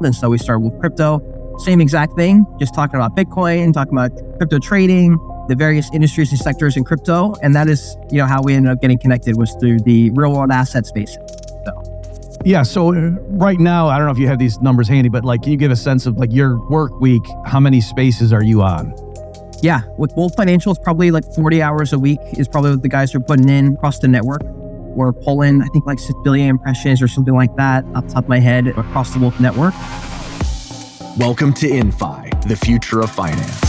And so we started with crypto. Same exact thing, just talking about Bitcoin, talking about crypto trading, the various industries and sectors in crypto. And that is, how we ended up getting connected was through the real world asset space. Yeah. So right now, I don't know if you have these numbers handy, but can you give a sense of your work week? How many spaces are you on? Yeah. With Wolf Financial, it's probably 40 hours a week is probably what the guys are putting in across the network. We're pulling, I think 6 billion impressions or something like that off the top of my head across the Wolf network. Welcome to InFi, the future of finance.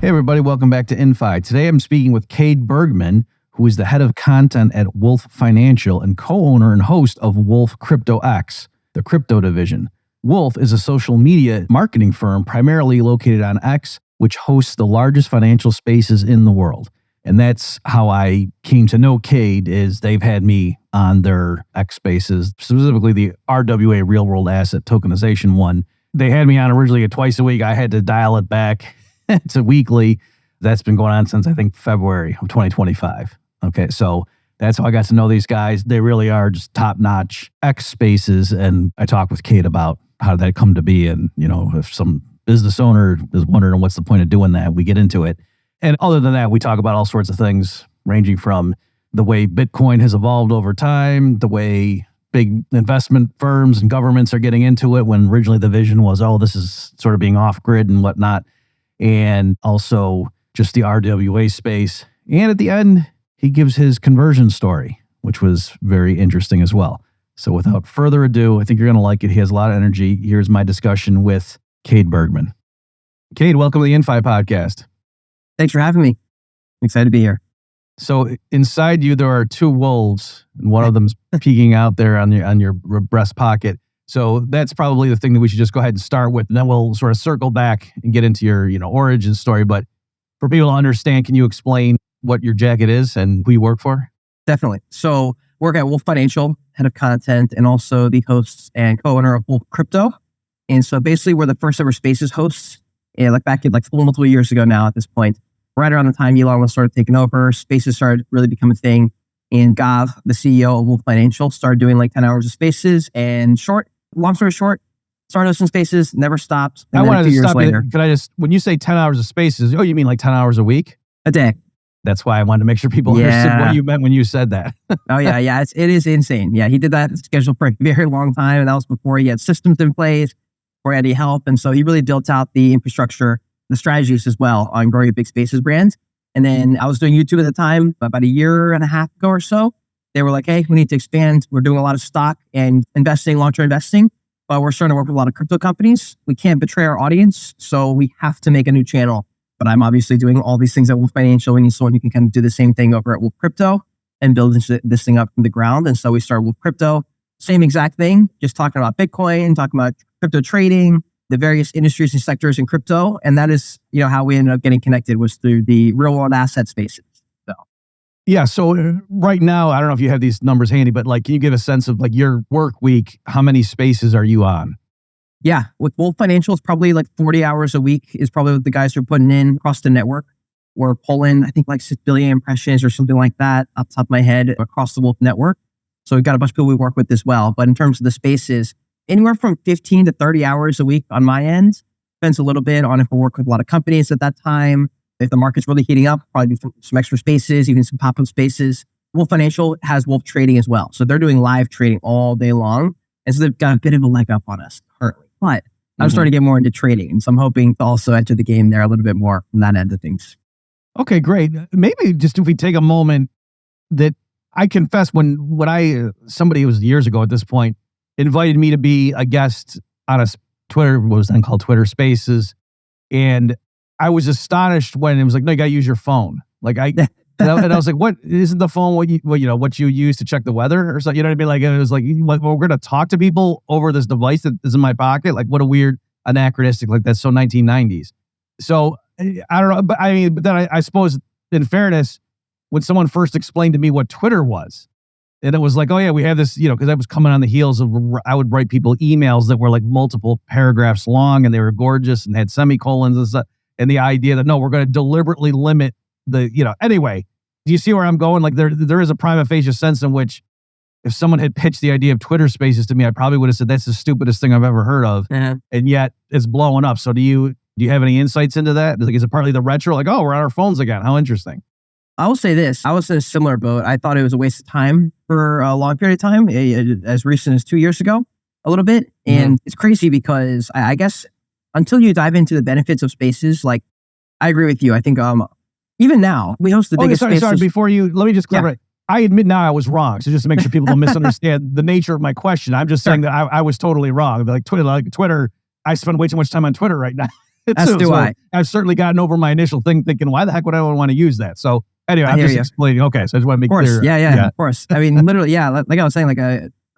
Hey everybody, welcome back to InFi. Today I'm speaking with Cade Bergman, who is the head of content at Wolf Financial and co-owner and host of Wolf Crypto X, the crypto division. Wolf is a social media marketing firm primarily located on X, which hosts the largest financial spaces in the world. And that's how I came to know Cade, is they've had me on their X spaces, specifically the RWA real world asset tokenization one. They had me on originally twice a week. I had to dial it back to weekly. That's been going on since I think February of 2025. Okay, so that's how I got to know these guys. They really are just top-notch X spaces. And I talked with Cade about how did that come to be. And, if some business owner is wondering what's the point of doing that, we get into it. And other than that, we talk about all sorts of things, ranging from the way Bitcoin has evolved over time, the way big investment firms and governments are getting into it, when originally the vision was, this is sort of being off-grid and whatnot. And also just the RWA space. And at the end, he gives his conversion story, which was very interesting as well. So without further ado, I think you're going to like it. He has a lot of energy. Here's my discussion with Cade Bergman. Cade, welcome to the InFi podcast. Thanks for having me. I'm excited to be here. So inside you, there are two wolves, and one of them's peeking out there on your breast pocket. So that's probably the thing that we should just go ahead and start with, and then we'll sort of circle back and get into your origin story. But for people to understand, can you explain what your jacket is and who you work for? Definitely. So work at Wolf Financial, head of content, and also the hosts and co-owner of Wolf Crypto. And so basically we're the first ever spaces hosts. And back in multiple years ago now at this point, right around the time Elon was started taking over, spaces started really become a thing. And Gav, the CEO of Wolf Financial, started doing 10 hours of spaces. And long story short, started hosting spaces, never stopped. And I then wanted a few to years stop later, it. Could I just, when you say 10 hours of spaces, you mean 10 hours a week? a day. That's why I wanted to make sure people understood what you meant when you said that. Oh yeah. It is insane. Yeah. He did that schedule for a very long time. And that was before he had systems in place, before he had any help. And so he really built out the infrastructure, the strategies as well on growing a big spaces brand. And then I was doing YouTube at the time, about a year and a half ago or so. They were like, hey, we need to expand. We're doing a lot of stock and investing, long-term investing, but we're starting to work with a lot of crypto companies. We can't betray our audience, so we have to make a new channel. But I'm obviously doing all these things at Wolf Financial. We need someone who can kind of do the same thing over at Wolf Crypto and build this thing up from the ground. And so we started Wolf Crypto. Same exact thing, just talking about Bitcoin, talking about crypto trading, the various industries and sectors in crypto. And that is, how we ended up getting connected was through the real world asset spaces. Yeah. So right now, I don't know if you have these numbers handy, but can you give a sense of your work week? How many spaces are you on? Yeah. With Wolf Financial, it's probably 40 hours a week is probably what the guys are putting in across the network. We're pulling, I think 6 billion impressions or something like that off the top of my head across the Wolf network. So we've got a bunch of people we work with as well. But in terms of the spaces, anywhere from 15 to 30 hours a week on my end. Depends a little bit on if we work with a lot of companies at that time. If the market's really heating up, probably do some extra spaces, even some pop-up spaces. Wolf Financial has Wolf Trading as well. So they're doing live trading all day long. And so they've got a bit of a leg up on us currently. But I'm starting to get more into trading. And so I'm hoping to also enter the game there a little bit more from that end of things. Okay, great. Maybe just if we take a moment that I confess when somebody, it was years ago at this point, invited me to be a guest on a Twitter, what was then called Twitter Spaces. And I was astonished when it was no, you got to use your phone. And I was like, what, isn't the phone what you use to check the weather or something? You know what I mean? It was we're going to talk to people over this device that is in my pocket. What a weird anachronistic, that's so 1990s. So I don't know, but then I suppose in fairness, when someone first explained to me what Twitter was, and it was oh yeah, we have this, because I was coming on the heels of, I would write people emails that were multiple paragraphs long and they were gorgeous and had semicolons and stuff. And the idea that, no, we're going to deliberately limit the, anyway, do you see where I'm going? There is a prima facie sense in which if someone had pitched the idea of Twitter Spaces to me, I probably would have said that's the stupidest thing I've ever heard of. And yet it's blowing up. So do you have any insights into that? Like, is it partly the retro? Like, oh, we're on our phones again. How interesting. I will say this. I was in a similar boat. I thought it was a waste of time for a long period of time, as recent as 2 years ago, a little bit. And it's crazy because I guess until you dive into the benefits of spaces, like, I agree with you. I think even now, we host the biggest spaces. Sorry, before you, let me just clarify. Yeah. I admit now I was wrong. So just to make sure people don't misunderstand the nature of my question, I'm just saying that I was totally wrong. Like Twitter, I spend way too much time on Twitter right now. As do I. I've certainly gotten over my initial thing thinking, why the heck would I want to use that? So anyway, I'm just explaining. Okay, so I just want to make clear. Yeah, of course. I mean, literally, like I was saying, like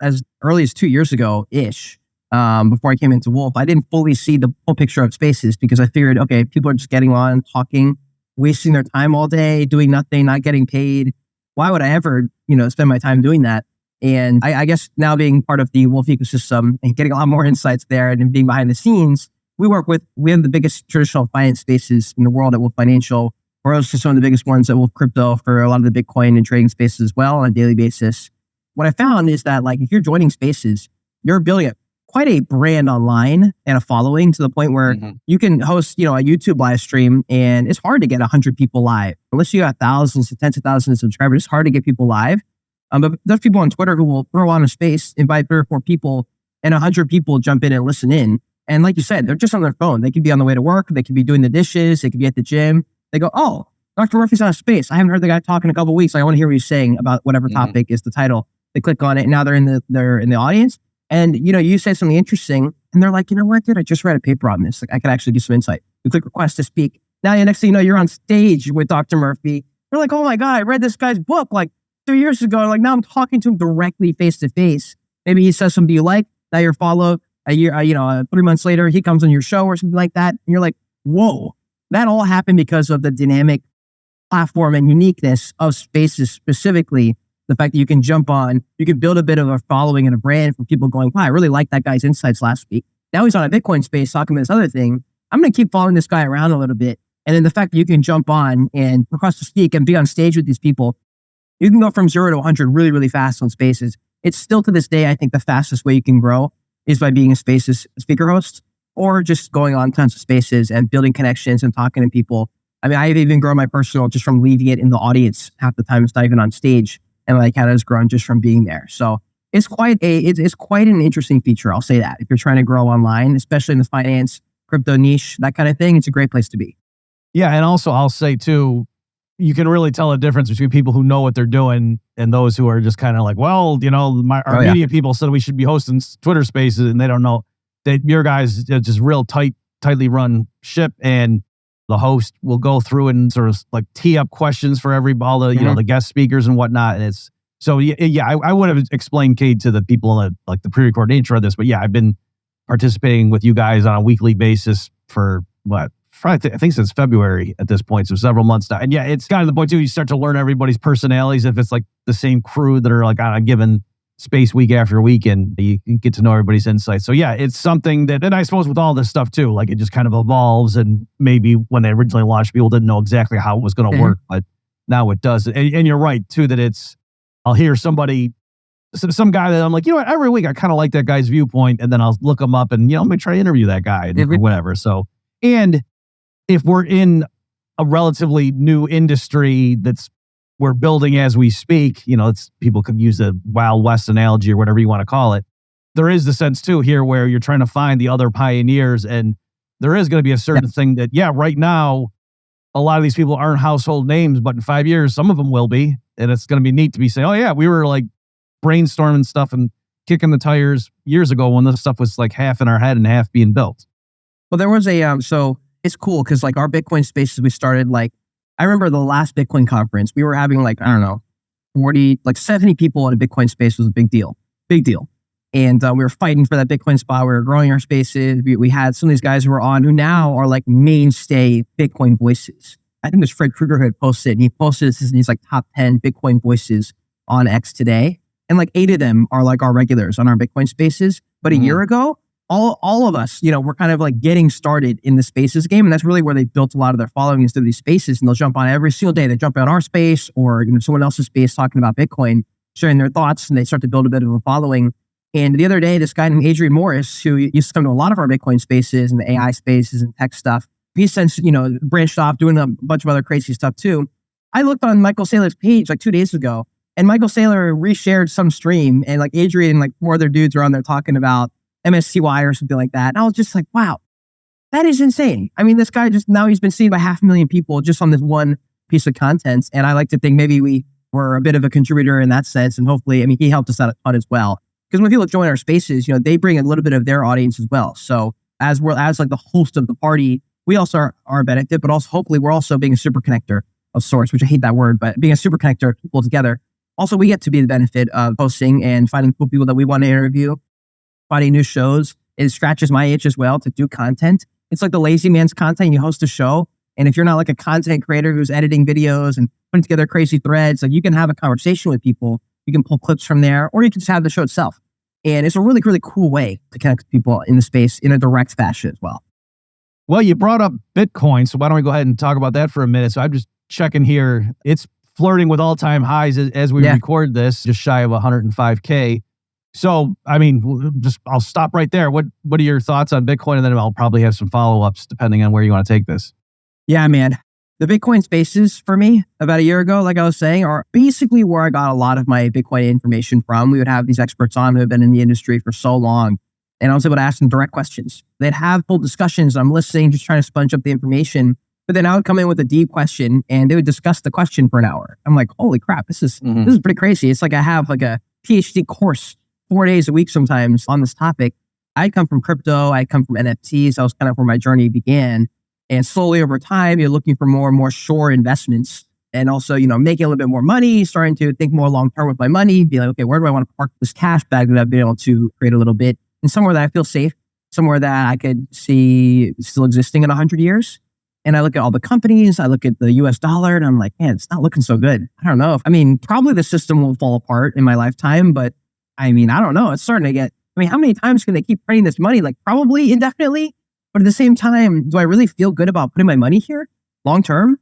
as early as 2 years ago-ish, before I came into Wolf, I didn't fully see the full picture of spaces because I figured, okay, people are just getting on, talking, wasting their time all day, doing nothing, not getting paid. Why would I ever, spend my time doing that? And I guess now being part of the Wolf ecosystem and getting a lot more insights there and being behind the scenes, we have the biggest traditional finance spaces in the world at Wolf Financial. We're also some of the biggest ones at Wolf Crypto for a lot of the Bitcoin and trading spaces as well on a daily basis. What I found is that, like, if you're joining spaces, you're building quite a brand online and a following to the point where you can host, a YouTube live stream, and it's hard to get 100 people live. Unless you got thousands to tens of thousands of subscribers, it's hard to get people live. But there's people on Twitter who will throw on a space, invite 3 or 4 people, and 100 people jump in and listen in. And like you said, they're just on their phone. They could be on the way to work. They could be doing the dishes. They could be at the gym. They go, oh, Dr. Murphy's on a space. I haven't heard the guy talk in a couple of weeks. I want to hear what he's saying about whatever topic is the title. They click on it, and now they're in the audience. And, you say something interesting, and they're like, you know what, dude, I just read a paper on this. Like, I could actually give some insight. You click request to speak. Now, next thing you know, you're on stage with Dr. Murphy. You're like, oh my God, I read this guy's book like 3 years ago. Like, now I'm talking to him directly face to face. Maybe he says something you like, now you're followed. A year, 3 months later, he comes on your show or something like that. And you're like, whoa, that all happened because of the dynamic platform and uniqueness of spaces, specifically the fact that you can jump on, you can build a bit of a following and a brand from people going, wow, I really liked that guy's insights last week. Now he's on a Bitcoin space talking about this other thing. I'm going to keep following this guy around a little bit. And then the fact that you can jump on and request to speak and be on stage with these people, you can go from 0 to 100 really, really fast on spaces. It's still to this day, I think the fastest way you can grow is by being a spaces speaker host or just going on tons of spaces and building connections and talking to people. I mean, I've even grown my personal just from leaving it in the audience half the time. It's not even on stage. And my account has grown just from being there. So it's quite an interesting feature. I'll say that if you're trying to grow online, especially in the finance, crypto niche, that kind of thing, it's a great place to be. Yeah. And also I'll say too, you can really tell a difference between people who know what they're doing and those who are just kind of like, well, our media people said we should be hosting Twitter spaces, and they don't know that your guys just real tightly run ship, and the host will go through and sort of like tee up questions for all the, the guest speakers and whatnot. And it's so, I would have explained, Cade, to the people in the pre-recorded intro of this, but I've been participating with you guys on a weekly basis for I think since February at this point, so several months now. And it's kind of the point too, you start to learn everybody's personalities if it's like the same crew that are like on a given space week after week, and you get to know everybody's insights. So it's something that, and I suppose with all this stuff too, like it just kind of evolves, and maybe when they originally launched, people didn't know exactly how it was going to work, but now it does. And you're right too, that I'll hear some guy that I'm like, every week I kind of like that guy's viewpoint, and then I'll look him up and, I'm going to try to interview that guy or whatever. So, and if we're in a relatively new industry we're building as we speak, people could use a Wild West analogy or whatever you want to call it. There is the sense too here where you're trying to find the other pioneers, and there is going to be a certain thing that, right now, a lot of these people aren't household names, but in 5 years, some of them will be. And it's going to be neat to be saying, oh yeah, we were like brainstorming stuff and kicking the tires years ago when this stuff was like half in our head and half being built. Well, there was so it's cool because like our Bitcoin spaces, we started I remember the last Bitcoin conference, we were having 70 people at a Bitcoin space was a big deal. And we were fighting for that Bitcoin spot. We were growing our spaces. We had some of these guys who were on who now are like mainstay Bitcoin voices. I think it was Fred Krueger who had posted, and he posted these like top 10 Bitcoin voices on X today. And like 8 of them are like our regulars on our Bitcoin spaces. But a year ago, all of us, we're kind of like getting started in the spaces game. And that's really where they built a lot of their following is through these spaces. And they'll jump on every single day. They jump on our space or someone else's space talking about Bitcoin. sharing their thoughts, and they start to build a bit of a following. And the other day, this guy named Adrian Morris, who used to come to a lot of our Bitcoin spaces and the AI spaces and tech stuff, he's since, branched off doing a bunch of other crazy stuff too. I looked on Michael Saylor's page like 2 days ago, and Michael Saylor reshared some stream, and like Adrian and like 4 other dudes are on there talking about MSCY or something like that. And I was just like, wow, that is insane. I mean, this guy now he's been seen by 500,000 people just on this one piece of content. And I like to think maybe we were a bit of a contributor in that sense. And hopefully, he helped us out a ton as well. Because when people join our spaces, they bring a little bit of their audience as well. So as like the host of the party, we also are a benefit, but also hopefully we're also being a super connector of sorts, which I hate that word, but being a super connector of people together. Also, we get to be the benefit of hosting and finding cool people that we want to interview, finding new shows. It scratches my itch as well to do content. It's like the lazy man's content. You host a show, and if you're not like a content creator who's editing videos and putting together crazy threads, like you can have a conversation with people. You can pull clips from there, or you can just have the show itself. And it's a really, really cool way to connect with people in the space in a direct fashion as well. Well, you brought up Bitcoin, so why don't we go ahead and talk about that for a minute? So I'm just checking here. It's flirting with all-time highs as we record this, just shy of 105K. So, I'll stop right there. What are your thoughts on Bitcoin? And then I'll probably have some follow-ups depending on where you want to take this. Yeah, man. The Bitcoin spaces for me about a year ago, like I was saying, are basically where I got a lot of my Bitcoin information from. We would have these experts on who have been in the industry for so long. And I was able to ask them direct questions. They'd have full discussions. I'm listening, just trying to sponge up the information. But then I would come in with a deep question and they would discuss the question for an hour. I'm like, holy crap, this is pretty crazy. It's like I have like a PhD course 4 days a week sometimes on this topic. I come from crypto. I come from NFTs. That was kind of where my journey began. And slowly over time, you're looking for more and more sure investments. And also, making a little bit more money, starting to think more long-term with my money, be like, okay, where do I want to park this cash bag that I've been able to create a little bit? And somewhere that I feel safe, somewhere that I could see still existing in 100 years. And I look at all the companies, I look at the US dollar, and I'm like, man, it's not looking so good. I don't know. Probably the system will fall apart in my lifetime, but I don't know. It's starting to get, how many times can they keep printing this money? Like probably indefinitely. But at the same time, do I really feel good about putting my money here long term?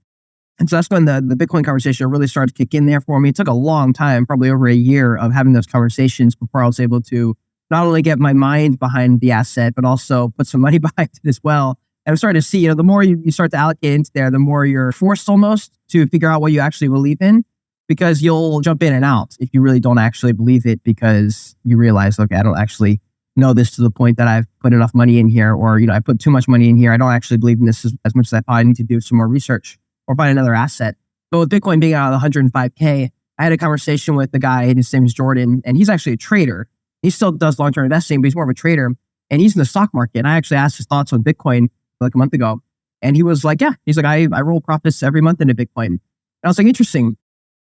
And so that's when the Bitcoin conversation really started to kick in there for me. It took a long time, probably over a year of having those conversations before I was able to not only get my mind behind the asset, but also put some money behind it as well. And I'm starting to see, the more you start to allocate into there, the more you're forced almost to figure out what you actually believe in, because you'll jump in and out if you really don't actually believe it, because you realize, okay, I don't actually know this to the point that I've put enough money in here, or, I put too much money in here. I don't actually believe in this as much as I probably need to do some more research or find another asset. But with Bitcoin being out of 105K, I had a conversation with the guy, his name is Jordan, and he's actually a trader. He still does long-term investing, but he's more of a trader, and he's in the stock market. And I actually asked his thoughts on Bitcoin like a month ago, and he was like, yeah, he's like, I roll profits every month into Bitcoin. And I was like, interesting.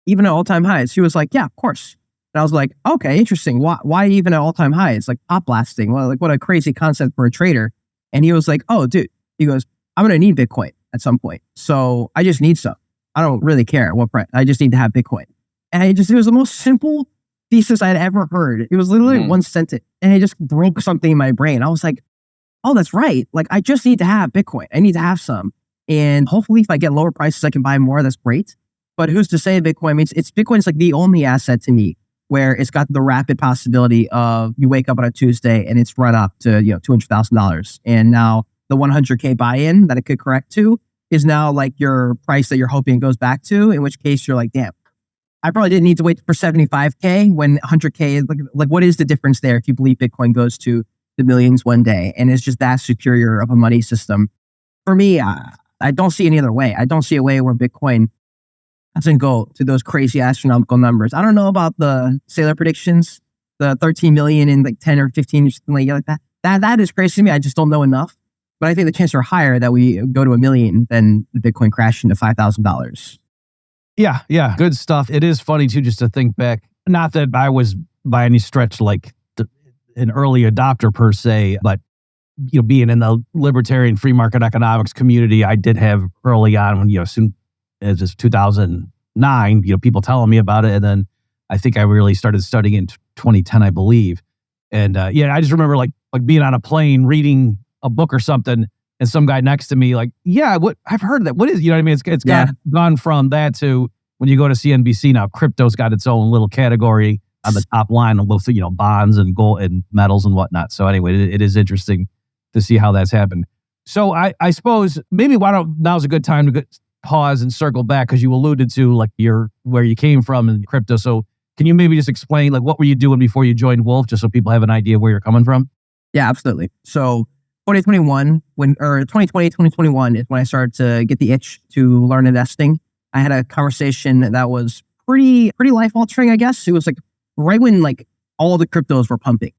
Even at all-time highs? He was like, yeah, of course. And I was like, okay, interesting. Why even at all-time highs? Like top blasting. Well, like what a crazy concept for a trader. And he was like, oh, dude, he goes, I'm going to need Bitcoin at some point. So I just need some. I don't really care what price. I just need to have Bitcoin. And it was the most simple thesis I had ever heard. It was literally one sentence, and it just broke something in my brain. I was like, oh, that's right. Like I just need to have Bitcoin. I need to have some. And hopefully if I get lower prices, I can buy more. That's great. But who's to say Bitcoin? Bitcoin's like the only asset to me where it's got the rapid possibility of you wake up on a Tuesday and it's run up to, $200,000. And now the 100K buy-in that it could correct to is now like your price that you're hoping it goes back to, in which case you're like, damn, I probably didn't need to wait for 75K when 100K is like what is the difference there if you believe Bitcoin goes to the millions one day and it's just that superior of a money system? For me, I don't see any other way. I don't see a way where Bitcoin doesn't go to those crazy astronomical numbers. I don't know about the Saylor predictions, the 13 million in like 10 or 15 or something like that. That is crazy to me. I just don't know enough. But I think the chances are higher that we go to 1 million than the Bitcoin crash into $5,000. Yeah. Good stuff. It is funny too, just to think back. Not that I was by any stretch like an early adopter per se, but being in the libertarian free market economics community, I did have early on when, soon as it's 2009, people telling me about it. And then I think I really started studying in 2010, I believe. And I just remember like being on a plane, reading a book or something, and some guy next to me like, yeah, what I've heard of that. What is, It's gone from that to, when you go to CNBC now, crypto's got its own little category on the top line of both, bonds and gold and metals and whatnot. So anyway, it is interesting to see how that's happened. So I suppose maybe now's a good time to pause and circle back, because you alluded to like where you came from in crypto. So can you maybe just explain like what were you doing before you joined Wolf, just so people have an idea where you're coming from? Yeah, absolutely. So 2020, 2021 is when I started to get the itch to learn investing. I had a conversation that was pretty life altering, I guess. It was like right when like all the cryptos were pumping,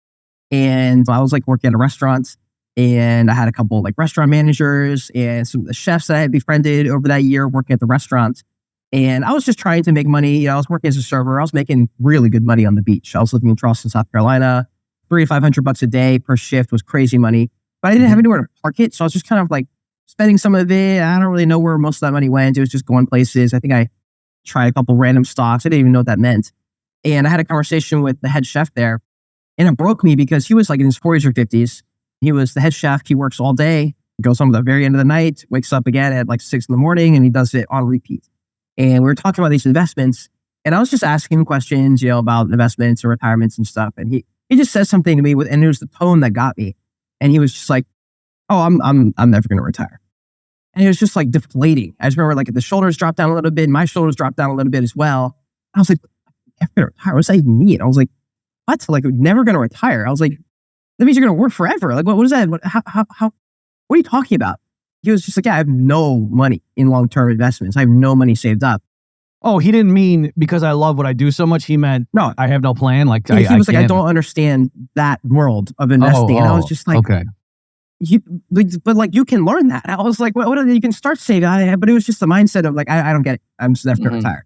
and I was like working at a restaurant, and I had a couple like restaurant managers and some of the chefs that I had befriended over that year working at the restaurant. And I was just trying to make money. I was working as a server. I was making really good money on the beach. I was living in Charleston, South Carolina. $300 to $500 a day per shift was crazy money, but I didn't have anywhere to park it. So I was just kind of like spending some of it. I don't really know where most of that money went. It was just going places. I think I tried a couple random stocks. I didn't even know what that meant. And I had a conversation with the head chef there, and it broke me because he was like in his 40s or 50s. He was the head chef. He works all day, goes home at the very end of the night, wakes up again at like 6 a.m, and he does it on repeat. And we were talking about these investments, and I was just asking him questions, about investments or retirements and stuff. And he just said something to me and it was the tone that got me. And he was just like, "Oh, I'm never going to retire." And it was just like deflating. I just remember like the shoulders dropped down a little bit. My shoulders dropped down a little bit as well. I was like, "I'm never going to retire. What does that even mean?" I was like, "What? Like never going to retire?" I was like, "That means you're going to work forever. Like, what is that? What are you talking about?" He was just like, "Yeah, I have no money in long-term investments. I have no money saved up." Oh, he didn't mean because I love what I do so much. He meant, no, I have no plan. Like he was like, "I don't understand that world of investing." And I was just like, okay. But like, you can learn that. I was like, what you can start saving. But it was just the mindset of like, I don't get it. I'm just never going to retire.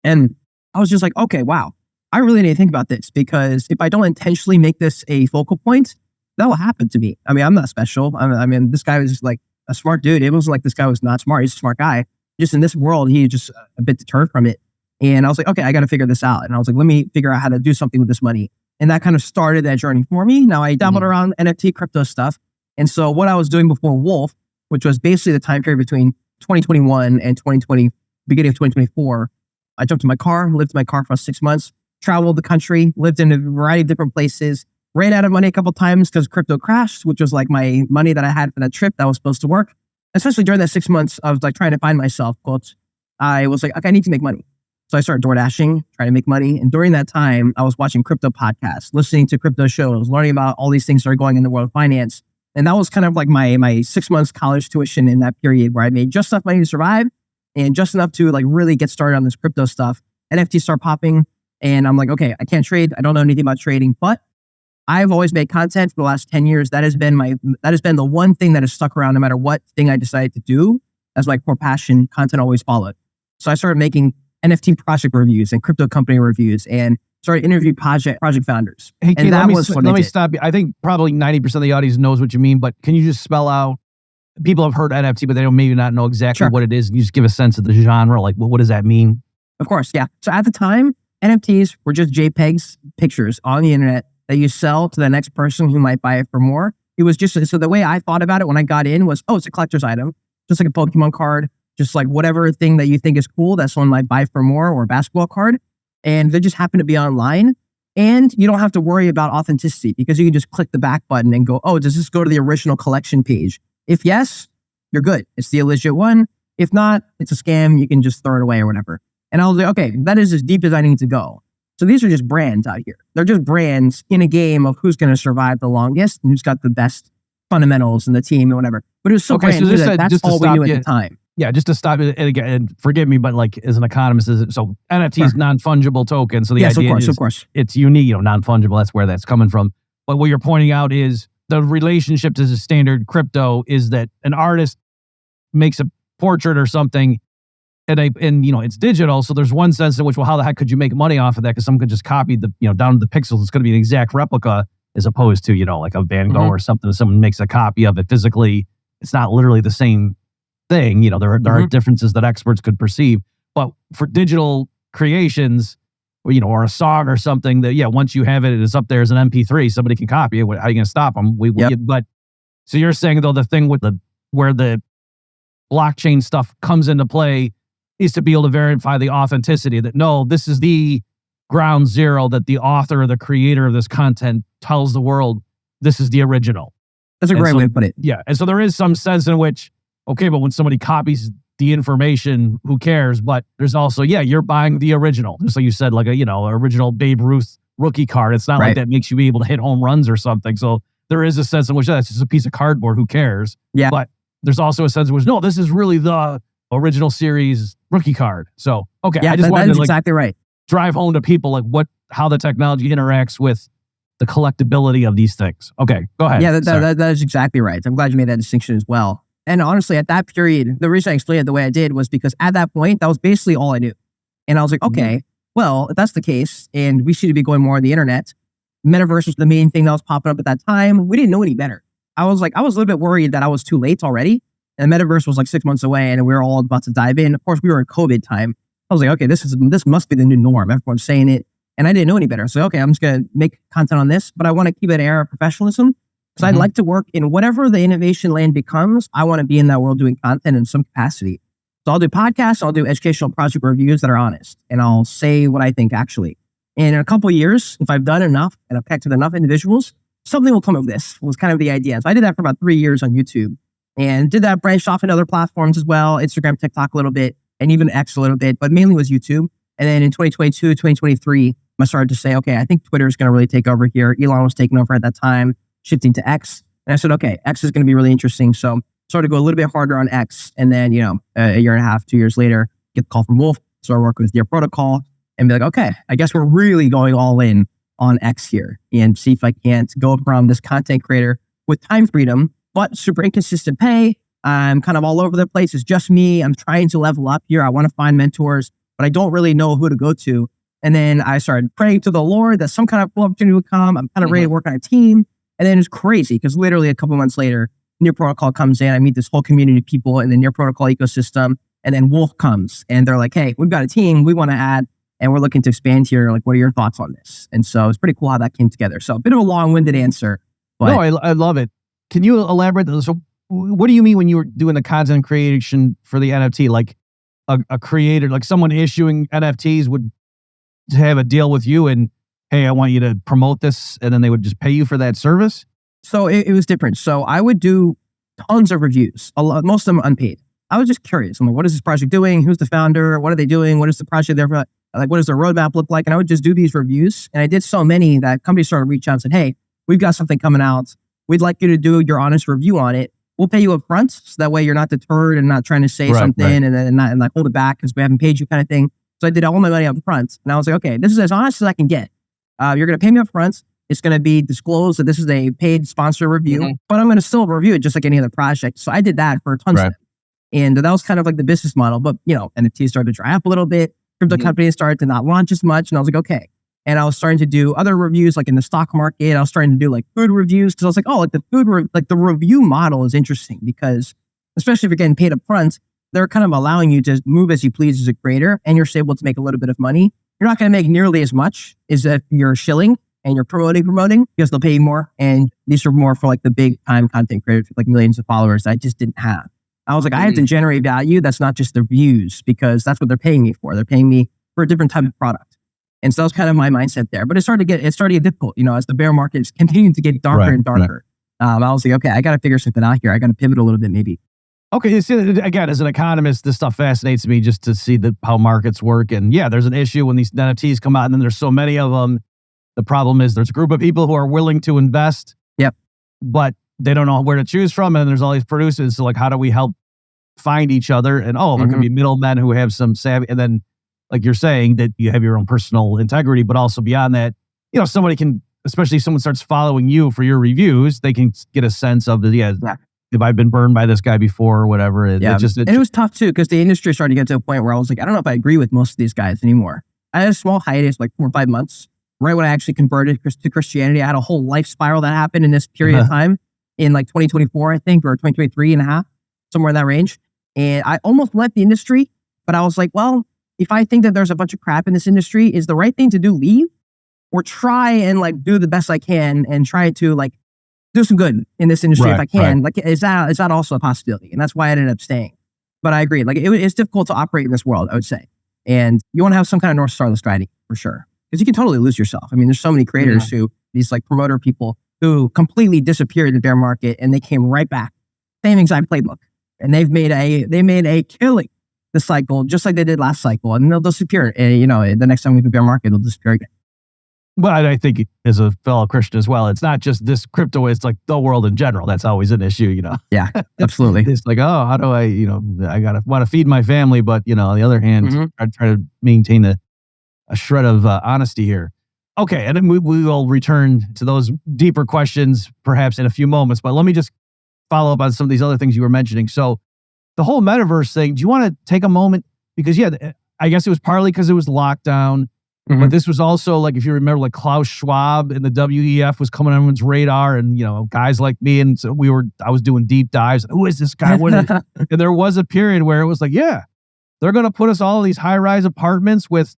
And I was just like, okay, wow. I really need to think about this, because if I don't intentionally make this a focal point, that will happen to me. I mean, I'm not special. I mean, this guy was just like a smart dude. It wasn't like this guy was not smart. He's a smart guy. Just in this world, he's just a bit deterred from it. And I was like, okay, I got to figure this out. And I was like, let me figure out how to do something with this money. And that kind of started that journey for me. Now I dabbled around NFT crypto stuff. And so what I was doing before Wolf, which was basically the time period between 2021 and 2020, beginning of 2024, I jumped in my car, lived in my car for 6 months, traveled the country, lived in a variety of different places, ran out of money a couple of times because crypto crashed, which was like my money that I had for that trip that was supposed to work. Especially during that 6 months, I was like trying to find myself, quotes. I was like, okay, I need to make money. So I started door dashing, trying to make money. And during that time, I was watching crypto podcasts, listening to crypto shows, learning about all these things that are going in the world of finance. And that was kind of like my 6 months college tuition in that period, where I made just enough money to survive and just enough to like really get started on this crypto stuff. NFTs start popping, and I'm like, okay, I can't trade. I don't know anything about trading, but I've always made content for the last 10 years. That has been the one thing that has stuck around no matter what thing I decided to do as my core passion. Content always followed. So I started making NFT project reviews and crypto company reviews, and started interviewing project founders. Hey, Cade, let me me stop you. I think probably 90% of the audience knows what you mean, but can you just spell out? People have heard NFT, but they don't maybe not know exactly what it is. And you just give a sense of the genre. Like, what does that mean? Of course, yeah. So at the time, NFTs were just JPEGs, pictures on the internet that you sell to the next person who might buy it for more. It was just, so the way I thought about it when I got in was, oh, it's a collector's item, just like a Pokemon card, just like whatever thing that you think is cool that someone might buy for more, or a basketball card. And they just happen to be online. And you don't have to worry about authenticity, because you can just click the back button and go, oh, does this go to the original collection page? If yes, you're good. It's the legit one. If not, it's a scam. You can just throw it away or whatever. And I was like, okay, that is as deep as I need to go. So these are just brands out here. They're just brands in a game of who's going to survive the longest and who's got the best fundamentals in the team or whatever. But it was so brand new that that's all we knew at the time. Yeah, just to stop it, and again, and forgive me, but like as an economist, so NFT is non-fungible token. So the idea is, of course, it's unique, non-fungible. That's where that's coming from. But what you're pointing out is the relationship to the standard crypto is that an artist makes a portrait or something, and it's digital. So there's one sense in which, well, how the heck could you make money off of that? Because someone could just copy the, down to the pixels. It's going to be an exact replica, as opposed to, like a Van Gogh or something. Someone makes a copy of it physically. It's not literally the same thing. There are differences that experts could perceive. But for digital creations, or a song or something that, once you have it, it is up there as an MP3. Somebody can copy it. How are you going to stop them? But so you're saying, though, the thing with where the blockchain stuff comes into play is to be able to verify the authenticity that, no, this is the ground zero that the author or the creator of this content tells the world this is the original. That's a great way to put it. Yeah. And so there is some sense in which, okay, but when somebody copies the information, who cares? But there's also, you're buying the original. Just like you said, like original Babe Ruth rookie card. It's not like that makes you be able to hit home runs or something. So there is a sense in which that's just a piece of cardboard. Who cares? Yeah. But there's also a sense in which, no, this is really the original series rookie card. So, okay. Yeah, I just wanted to exactly right. Drive home to people like how the technology interacts with the collectability of these things. Okay, go ahead. Yeah, that is exactly right. I'm glad you made that distinction as well. And honestly, at that period, the reason I explained it the way I did was because at that point, that was basically all I knew. And I was like, okay, well, if that's the case, and we should be going more on the internet, metaverse was the main thing that was popping up at that time. We didn't know any better. I was a little bit worried that I was too late already. And the metaverse was like 6 months away and we were all about to dive in. Of course, we were in COVID time. I was like, okay, this must be the new norm. Everyone's saying it. And I didn't know any better. So, okay, I'm just going to make content on this, but I want to keep an air of professionalism because I'd like to work in whatever the innovation land becomes. I want to be in that world doing content in some capacity. So I'll do podcasts, I'll do educational project reviews that are honest, and I'll say what I think actually. And in a couple of years, if I've done enough and I've connected enough individuals, something will come of this was kind of the idea. So I did that for about 3 years on YouTube and did that branched off in other platforms as well, Instagram, TikTok a little bit, and even X a little bit, but mainly was YouTube. And then in 2022, 2023, I started to say, okay, I think Twitter is going to really take over here. Elon was taking over at that time, shifting to X. And I said, okay, X is going to be really interesting. So started to go a little bit harder on X. And then, a year and a half, 2 years later, get the call from Wolf. So I work with their protocol and be like, okay, I guess we're really going all in on X here and see if I can't go from this content creator with time freedom, but super inconsistent pay. I'm kind of all over the place. It's just me. I'm trying to level up here. I want to find mentors, but I don't really know who to go to. And then I started praying to the Lord that some kind of cool opportunity would come. I'm kind of ready to work on a team. And then it's crazy because literally a couple months later, Near Protocol comes in. I meet this whole community of people in the Near Protocol ecosystem. And then Wolf comes and they're like, hey, we've got a team we want to add and we're looking to expand here. Like, what are your thoughts on this? And so it's pretty cool how that came together. So a bit of a long-winded answer. But no, I love it. Can you elaborate? So what do you mean when you were doing the content creation for the NFT? Like a creator, like someone issuing NFTs would have a deal with you and, hey, I want you to promote this. And then they would just pay you for that service? So it was different. So I would do tons of reviews, most of them unpaid. I was just curious. I'm like, what is this project doing? Who's the founder? What are they doing? What is the project there for? Like, what does their roadmap look like? And I would just do these reviews. And I did so many that companies started to reach out and said, hey, we've got something coming out. We'd like you to do your honest review on it. We'll pay you up front. So that way you're not deterred and not trying to say something and then not hold it back because we haven't paid you kind of thing. So I did all my money up front. And I was like, okay, this is as honest as I can get. You're going to pay me up front. It's going to be disclosed that this is a paid sponsor review, but I'm going to still review it just like any other project. So I did that for tons of them. And that was kind of like the business model. But, NFTs started to dry up a little bit. Crypto companies started to not launch as much. And I was like, okay. And I was starting to do other reviews, like in the stock market. I was starting to do like food reviews because I was like, oh, like the review model is interesting because especially if you're getting paid up front, they're kind of allowing you to move as you please as a creator and you're able to make a little bit of money. You're not going to make nearly as much as if you're shilling and you're promoting because they'll pay you more. And these are more for like the big time content creators with like millions of followers that I just didn't have. I was like, I have to generate value. That's not just the views because that's what they're paying me for. They're paying me for a different type of product. And so that was kind of my mindset there. But it started to get difficult, as the bear market is continuing to get darker and darker. I was like, okay, I got to figure something out here. I got to pivot a little bit maybe. Okay, see, again, as an economist, this stuff fascinates me just to see how markets work. And yeah, there's an issue when these NFTs come out and then there's so many of them. The problem is there's a group of people who are willing to invest, but they don't know where to choose from. And there's all these producers. So like, how do we help find each other? And there can be middlemen who have some savvy. And then like you're saying that you have your own personal integrity, but also beyond that, somebody can, especially if someone starts following you for your reviews, they can get a sense of if I've been burned by this guy before or whatever. And it was tough too, because the industry started to get to a point where I was like, I don't know if I agree with most of these guys anymore. I had a small hiatus, like 4 or 5 months, right when I actually converted to Christianity. I had a whole life spiral that happened in this period of time in like 2024, I think, or 2023 and a half, somewhere in that range. And I almost left the industry, but I was like, well, if I think that there's a bunch of crap in this industry, is the right thing to do leave or try and like do the best I can and try to like do some good in this industry if I can? Like, is that also a possibility? And that's why I ended up staying. But I agree. Like it's difficult to operate in this world, I would say. And you want to have some kind of North Star strategy for sure. Because you can totally lose yourself. I mean, there's so many creators who, these like promoter people who completely disappeared in the bear market and they came right back. Same exact playbook. And they made a killing this cycle, just like they did last cycle. And they'll disappear. And, the next time we have a bear market, they'll disappear again. Well, I think as a fellow Christian as well, it's not just this crypto, it's like the world in general. That's always an issue, Yeah, absolutely. It's like, oh, how do I, I want to feed my family, but, on the other hand, I try to maintain a shred of honesty here. Okay, and then we will return to those deeper questions perhaps in a few moments, but let me just follow up on some of these other things you were mentioning. So the whole metaverse thing, do you want to take a moment? Because, I guess it was partly because it was lockdown. But this was also like, if you remember, like Klaus Schwab and the WEF was coming on everyone's radar, and guys like me, and so I was doing deep dives. Who is this guy? What is and there was a period where it was like, they're going to put us all in these high-rise apartments with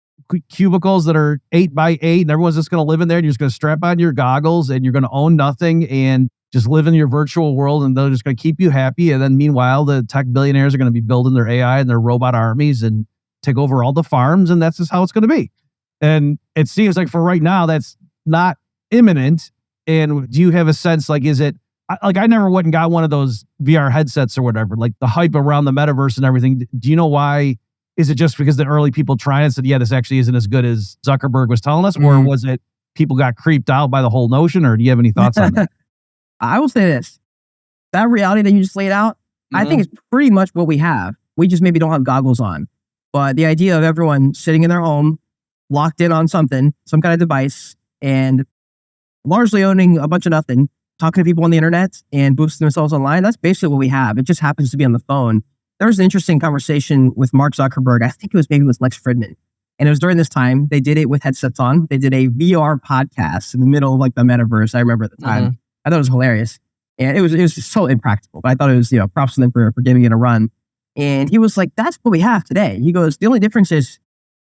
cubicles that are 8 by 8, and everyone's just going to live in there, and you're just going to strap on your goggles, and you're going to own nothing, and just live in your virtual world, and they're just going to keep you happy. And then meanwhile, the tech billionaires are going to be building their AI and their robot armies and take over all the farms, and that's just how it's going to be. And it seems like for right now, that's not imminent. And do you have a sense, like, is it, like, I never went and got one of those VR headsets or whatever, like the hype around the metaverse and everything. Do you know why? Is it just because the early people tried and said, this actually isn't as good as Zuckerberg was telling us? Or was it people got creeped out by the whole notion? Or do you have any thoughts on that? I will say this. That reality that you just laid out, I think it's pretty much what we have. We just maybe don't have goggles on. But the idea of everyone sitting in their home, locked in on something, some kind of device, and largely owning a bunch of nothing, talking to people on the internet and boosting themselves online, that's basically what we have. It just happens to be on the phone. There was an interesting conversation with Mark Zuckerberg. I think it was Lex Fridman. And it was during this time, they did it with headsets on. They did a VR podcast in the middle of like the metaverse. I remember at the time. I thought it was hilarious. And it was just so impractical. But I thought it was, props to them for giving it a run. And he was like, that's what we have today. He goes, the only difference is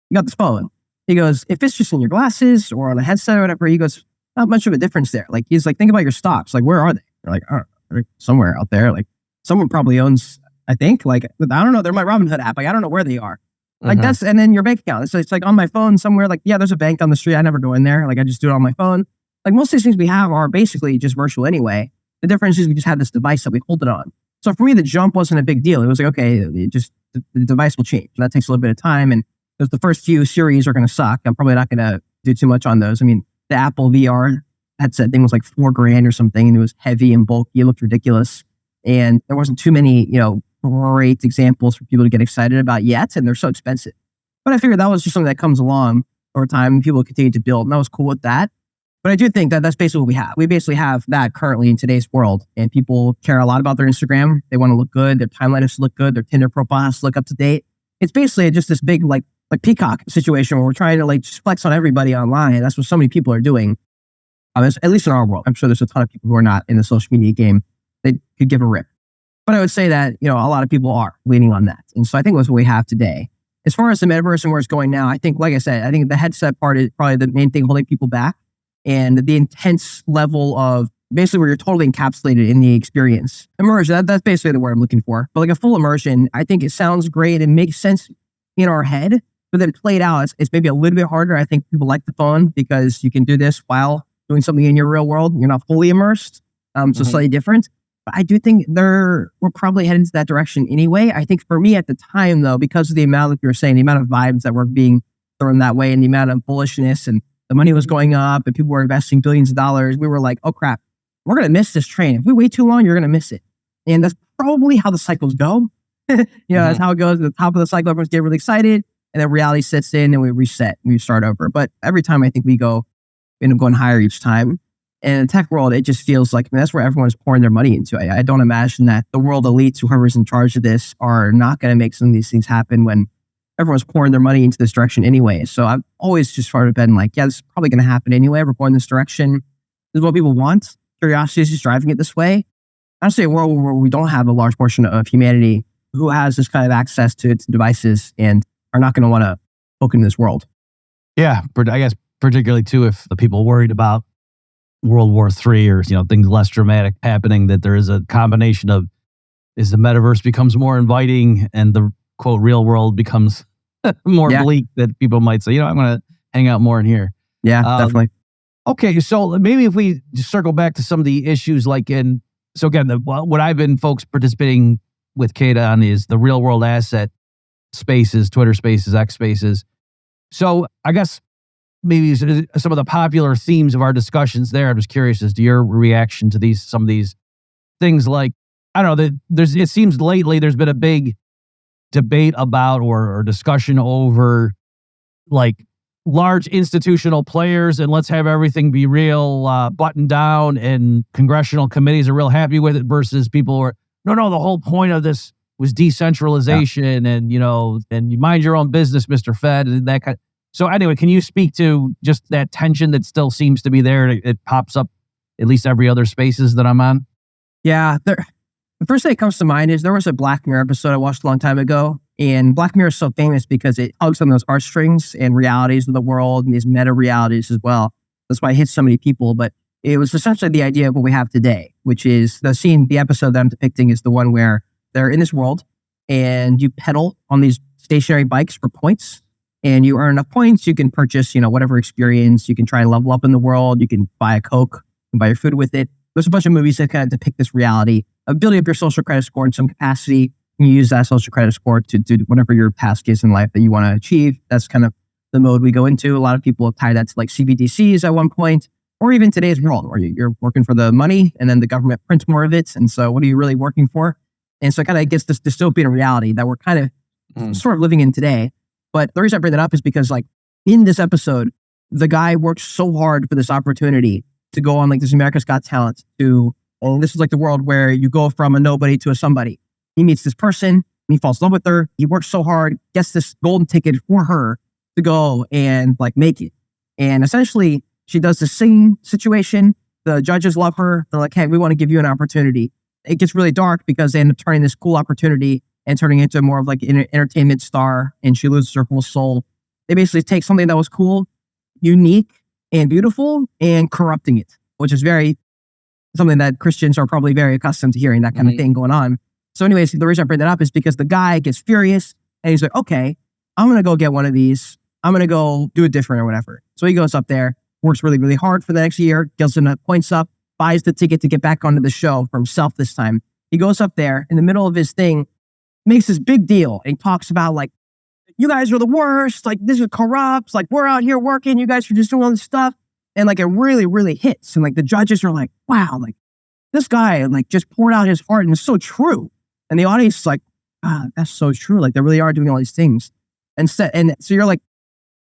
you got the phone. He goes, if it's just in your glasses or on a headset or whatever, he goes, not much of a difference there. Like, he's like, think about your stocks. Like, where are they? They're like, oh, they're somewhere out there. Like, someone probably owns, I think, like, I don't know. They're my Robinhood app. Like, I don't know where they are. Like, that's, and then your bank account. It's like on my phone somewhere. Like, there's a bank on the street. I never go in there. Like, I just do it on my phone. Like, most of these things we have are basically just virtual anyway. The difference is we just have this device that we hold it on. So for me, the jump wasn't a big deal. It was like, okay, the device will change. And that takes a little bit of time. And the first few series are going to suck. I'm probably not going to do too much on those. I mean, the Apple VR headset thing was like $4,000 or something, and it was heavy and bulky. It looked ridiculous. And there wasn't too many, great examples for people to get excited about yet. And they're so expensive. But I figured that was just something that comes along over time and people continue to build. And I was cool with that. But I do think that that's basically what we have. We basically have that currently in today's world. And people care a lot about their Instagram. They want to look good. Their timeline has to look good. Their Tinder profile has to look up to date. It's basically just this big, like peacock situation where we're trying to like just flex on everybody online. That's what so many people are doing. At least in our world. I'm sure there's a ton of people who are not in the social media game. They could give a rip. But I would say that, a lot of people are leaning on that. And so I think that's what we have today. As far as the metaverse and where it's going now, I think, like I said, I think the headset part is probably the main thing holding people back. And the intense level of basically where you're totally encapsulated in the experience. Immersion, that's basically the word I'm looking for. But like a full immersion, I think it sounds great and makes sense in our head. But then played out, it's maybe a little bit harder. I think people like the phone because you can do this while doing something in your real world. You're not fully immersed. So slightly different. But I do think we're probably heading to that direction anyway. I think for me at the time, though, because of the amount, like you were saying, the amount of vibes that were being thrown that way and the amount of bullishness and the money was going up and people were investing billions of dollars, we were like, oh crap, we're going to miss this train. If we wait too long, you're going to miss it. And that's probably how the cycles go. That's how it goes. At the top of the cycle, everyone's getting really excited. And then reality sets in and we reset and we start over. But every time I think we end up going higher each time. And in the tech world, it just feels like that's where everyone's pouring their money into. I don't imagine that the world elites, whoever's in charge of this, are not going to make some of these things happen when everyone's pouring their money into this direction anyway. So I've always just sort of been like, this is probably going to happen anyway. We're going this direction. This is what people want. Curiosity is just driving it this way. I say a world where we don't have a large portion of humanity who has this kind of access to its devices and are not going to want to poke into this world. Yeah, but I guess particularly too, if the people worried about World War III or things less dramatic happening, that there is a combination of as the metaverse becomes more inviting and the quote real world becomes more bleak, that people might say, I'm going to hang out more in here. Yeah, definitely. Okay, so maybe if we just circle back to some of the issues, so again, what I've been folks participating with Cade on is the real world asset spaces, Twitter spaces, X spaces. So I guess maybe some of the popular themes of our discussions there, I'm just curious as to your reaction to some of these things. Like, I don't know, it seems lately there's been a big debate about or discussion over like large institutional players and let's have everything be real buttoned down, and congressional committees are real happy with it versus people are, no, the whole point of this was decentralization and you mind your own business, Mr. Fed, and that kind. So anyway, can you speak to just that tension that still seems to be there? It pops up at least every other spaces that I'm on. Yeah. The first thing that comes to mind is there was a Black Mirror episode I watched a long time ago. And Black Mirror is so famous because it hugs on those heartstrings and realities of the world and these meta realities as well. That's why it hits so many people. But it was essentially the idea of what we have today, which is the episode that I'm depicting is the one where they're in this world and you pedal on these stationary bikes for points. And you earn enough points, you can purchase, whatever experience. You can try and level up in the world. You can buy a Coke and buy your food with it. There's a bunch of movies that kind of depict this reality of building up your social credit score in some capacity. You use that social credit score to do whatever your task is in life that you want to achieve. That's kind of the mode we go into. A lot of people have tied that to like CBDCs at one point, or even today's world where you're working for the money and then the government prints more of it. And so what are you really working for? And so it kind of gets this dystopian reality that we're kind of sort of living in today. But the reason I bring that up is because like in this episode, the guy worked so hard for this opportunity to go on like this America's Got Talent and this is like the world where you go from a nobody to a somebody. He meets this person, and he falls in love with her. He works so hard, gets this golden ticket for her to go and like make it. And essentially, she does the same situation. The judges love her. They're like, hey, we want to give you an opportunity. It gets really dark because they end up turning this cool opportunity and turning into more of like an entertainment star, and she loses her whole soul. They basically take something that was cool, unique, and beautiful, and corrupting it, which is something that Christians are probably very accustomed to hearing, that kind of thing going on. So anyways, the reason I bring that up is because the guy gets furious and he's like, okay, I'm going to go get one of these. I'm going to go do it different or whatever. So he goes up there, works really, really hard for the next year, gets enough points up, buys the ticket to get back onto the show for himself this time. He goes up there in the middle of his thing, makes this big deal. And he talks about like, you guys are the worst. Like this is corrupt. Like we're out here working. You guys are just doing all this stuff. And like it really, really hits. And like the judges are like, wow, like this guy like just poured out his heart and it's so true. And the audience is like, that's so true. Like they really are doing all these things. And so you're like,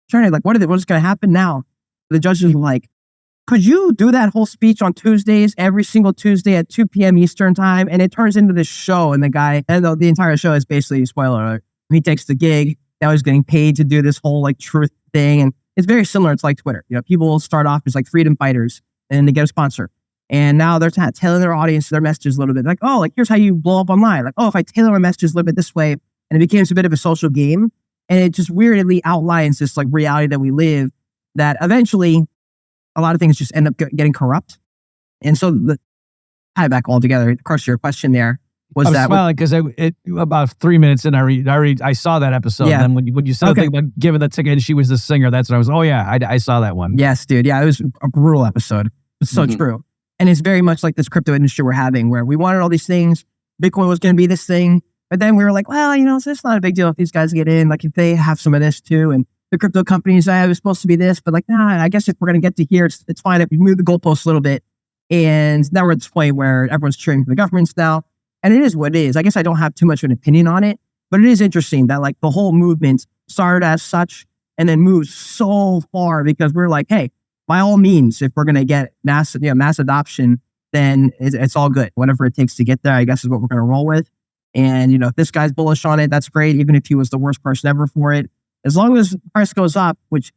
trying to like, what is going to happen now? The judges are like, could you do that whole speech on Tuesdays, every single Tuesday at 2 p.m. Eastern time? And it turns into this show. And the guy, and the entire show is basically, spoiler alert, he takes the gig. Now he's getting paid to do this whole like truth thing. And it's very similar. It's like Twitter. People will start off as like freedom fighters and then they get a sponsor. And now they're tailoring their audience, their messages a little bit. Like, oh, like here's how you blow up online. Like, oh, if I tailor my messages a little bit this way, and it becomes a bit of a social game. And it just weirdly outlines this like reality that we live, that eventually a lot of things just end up getting corrupt. And so the tie back all together, of course, your question there was I was that smiling because about 3 minutes in, I saw that episode. Yeah. And then when you said the thing about giving the ticket and she was the singer, that's when I was, oh yeah, I saw that one. Yes, dude. Yeah, it was a brutal episode. It's so true. And it's very much like this crypto industry we're having where we wanted all these things. Bitcoin was going to be this thing. But then we were like, well, so it's not a big deal if these guys get in. Like if they have some of this too. And the crypto companies, it was supposed to be this. But like, nah, I guess if we're going to get to here, it's fine if we move the goalposts a little bit. And now we're at this point where everyone's cheering for the governments now. And it is what it is. I guess I don't have too much of an opinion on it. But it is interesting that like the whole movement started as such and then moved so far because we're like, hey, by all means, if we're going to get mass adoption, then it's all good. Whatever it takes to get there, I guess is what we're going to roll with. And, if this guy's bullish on it, that's great. Even if he was the worst person ever for it, as long as the price goes up, which